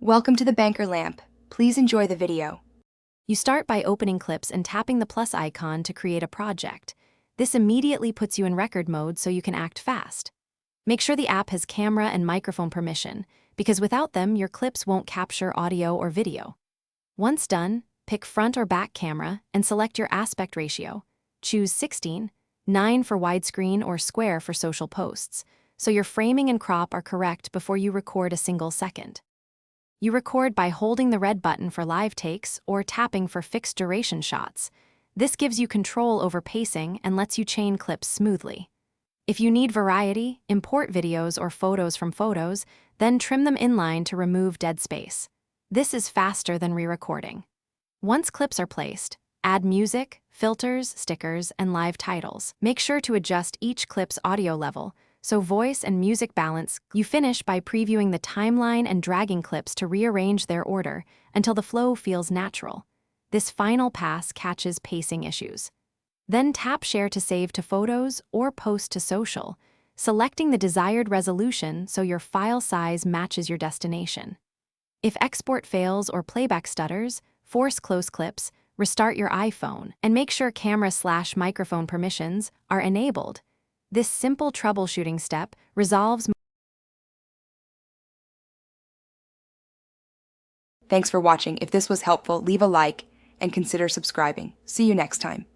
Welcome to the Banker Lamp. Please enjoy the video. You start by opening Clips and tapping the plus icon to create a project. This immediately puts you in record mode so you can act fast. Make sure the app has camera and microphone permission, because without them, your clips won't capture audio or video. Once done, pick front or back camera and select your aspect ratio. Choose 16:9 for widescreen or square for social posts, so your framing and crop are correct before you record a single second. You record by holding the red button for live takes or tapping for fixed duration shots. This gives you control over pacing and lets you chain clips smoothly. If you need variety, import videos or photos from Photos, then trim them inline to remove dead space. This is faster than re-recording. Once clips are placed, add music, filters, stickers, and live titles. Make sure to adjust each clip's audio level, so voice and music balance. You finish by previewing the timeline and dragging clips to rearrange their order until the flow feels natural. This final pass catches pacing issues. Then tap Share to save to Photos or Post to Social, selecting the desired resolution so your file size matches your destination. If export fails or playback stutters, force close clips, restart your iPhone, and make sure camera/microphone permissions are enabled. This simple troubleshooting step resolves. Thanks for watching. If this was helpful, leave a like and consider subscribing. See you next time.